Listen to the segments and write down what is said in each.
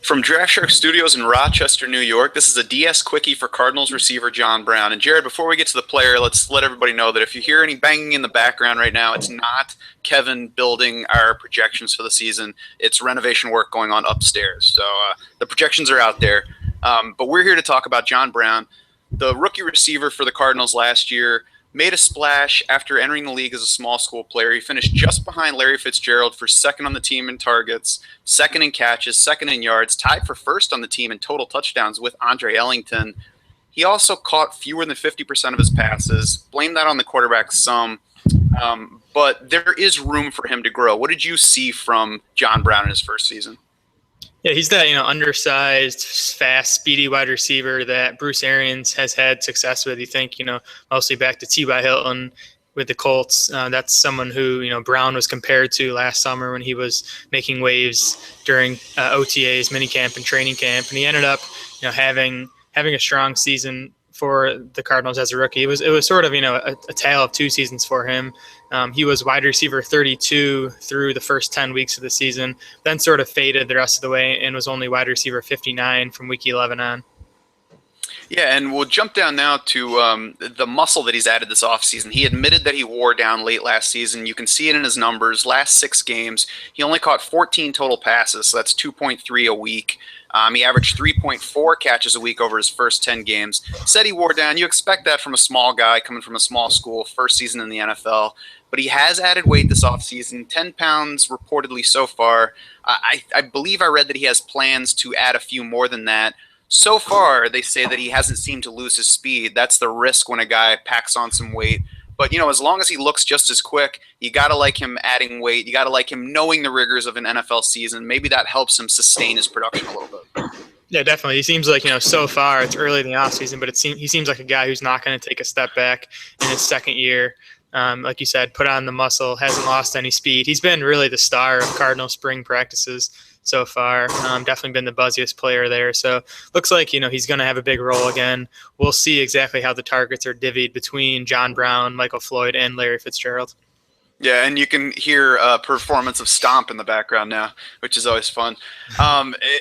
From Draft Shark Studios in Rochester, New York, this is a DS Quickie for Cardinals receiver John Brown. And Jared, before we get to the player, let's let everybody know that if you hear any banging in the background right now, it's not Kevin building our projections for the season. It's renovation work going on upstairs. So the projections are out there. But we're here to talk about John Brown, the rookie receiver for the Cardinals last year. Made a splash after entering the league as a small school player. He finished just behind Larry Fitzgerald for second on the team in targets, second in catches, second in yards, tied for first on the team in total touchdowns with Andre Ellington. He also caught fewer than 50% of his passes. Blame that on the quarterback some, but there is room for him to grow. What did you see from John Brown in his first season? Yeah, he's that undersized, fast, speedy wide receiver that Bruce Arians has had success with. You think mostly back to T.Y. Hilton with the Colts. That's someone who Brown was compared to last summer when he was making waves during OTAs, minicamp, and training camp, and he ended up having a strong season for the Cardinals as a rookie. It was sort of a tale of two seasons for him. He was wide receiver 32 through the first 10 weeks of the season, then sort of faded the rest of the way and was only wide receiver 59 from week 11 on. Yeah, and we'll jump down now to the muscle that he's added this offseason. He admitted that he wore down late last season. You can see it in his numbers. Last 6 games, he only caught 14 total passes, so that's 2.3 a week. He averaged 3.4 catches a week over his first 10 games. Said he wore down. You expect that from a small guy coming from a small school, first season in the NFL. But he has added weight this offseason, 10 pounds reportedly so far. I believe I read that he has plans to add a few more than that. So far, they say that he hasn't seemed to lose his speed. That's the risk when a guy packs on some weight. But, as long as he looks just as quick, you got to like him adding weight. You got to like him knowing the rigors of an NFL season. Maybe that helps him sustain his production a little bit. Yeah, definitely. He seems like, so far it's early in the offseason, but he seems like a guy who's not going to take a step back in his second year. Like you said, put on the muscle, hasn't lost any speed. He's been really the star of Cardinal spring practices so far. Definitely been the buzziest player there. So looks like, he's going to have a big role again. We'll see exactly how the targets are divvied between John Brown, Michael Floyd, and Larry Fitzgerald. Yeah, and you can hear a performance of Stomp in the background now, which is always fun.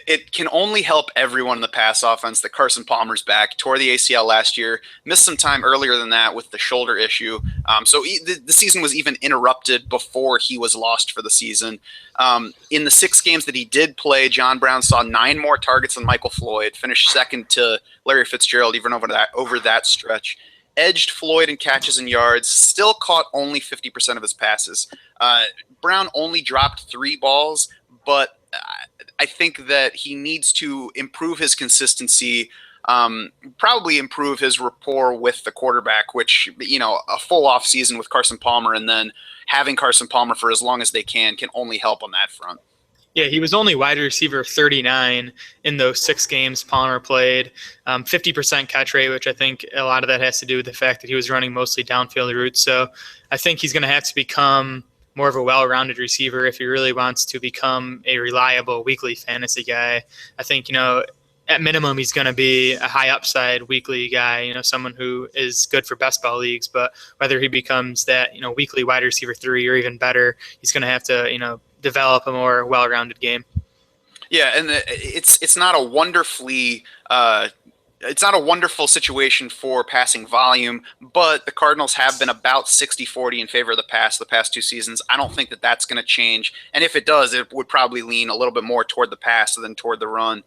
It can only help everyone in the pass offense that Carson Palmer's back. Tore the ACL last year, missed some time earlier than that with the shoulder issue. So the season was even interrupted before he was lost for the season. In the 6 games that he did play, John Brown saw 9 more targets than Michael Floyd, finished second to Larry Fitzgerald even over that stretch. Edged Floyd in catches and yards, still caught only 50% of his passes. Brown only dropped 3 balls, but I think that he needs to improve his consistency, probably improve his rapport with the quarterback, which, a full offseason with Carson Palmer and then having Carson Palmer for as long as they can only help on that front. Yeah, he was only wide receiver 39 in those 6 games Palmer played. 50% catch rate, which I think a lot of that has to do with the fact that he was running mostly downfield routes. So I think he's going to have to become more of a well-rounded receiver if he really wants to become a reliable weekly fantasy guy. I think, at minimum, he's going to be a high upside weekly guy, someone who is good for best ball leagues. But whether he becomes that, weekly wide receiver 3 or even better, he's going to have to, develop a more well-rounded game. Yeah, and it's not a wonderful situation for passing volume, but the Cardinals have been about 60-40 in favor of the pass the past 2 seasons. I don't think that that's going to change, and if it does, it would probably lean a little bit more toward the pass than toward the run.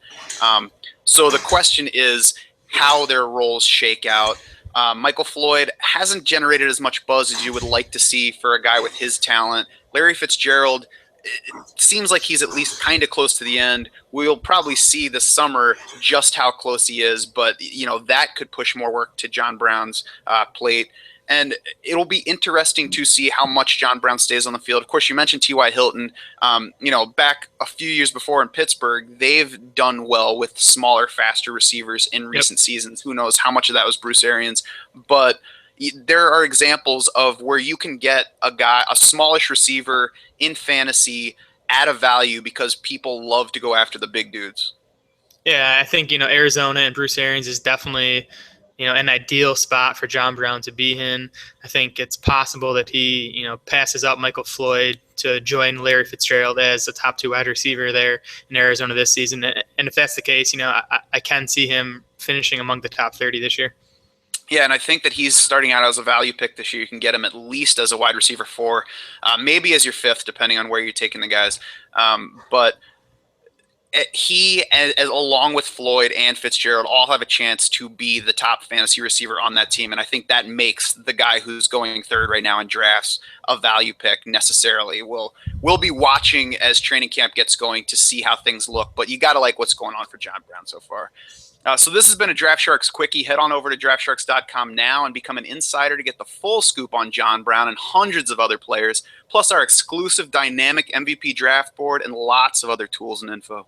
So the question is how their roles shake out. Michael Floyd hasn't generated as much buzz as you would like to see for a guy with his talent. Larry Fitzgerald, it seems like he's at least kind of close to the end. We'll probably see this summer just how close he is, but that could push more work to John Brown's plate. And it'll be interesting to see how much John Brown stays on the field. Of course, you mentioned T.Y. Hilton. Back a few years before in Pittsburgh, they've done well with smaller, faster receivers in recent seasons. Who knows how much of that was Bruce Arians, but there are examples of where you can get a smallish receiver in fantasy at a value because people love to go after the big dudes. Yeah, I think, Arizona and Bruce Arians is definitely, an ideal spot for John Brown to be in. I think it's possible that he, passes up Michael Floyd to join Larry Fitzgerald as the top 2 wide receiver there in Arizona this season. And if that's the case, I can see him finishing among the top 30 this year. Yeah, and I think that he's starting out as a value pick this year. You can get him at least as a wide receiver 4, maybe as your 5th, depending on where you're taking the guys. But he, along with Floyd and Fitzgerald, all have a chance to be the top fantasy receiver on that team. And I think that makes the guy who's going 3rd right now in drafts a value pick necessarily. We'll be watching as training camp gets going to see how things look. But you got to like what's going on for John Brown so far. So this has been a Draft Sharks Quickie. Head on over to draftsharks.com now and become an insider to get the full scoop on John Brown and hundreds of other players, plus our exclusive dynamic MVP draft board and lots of other tools and info.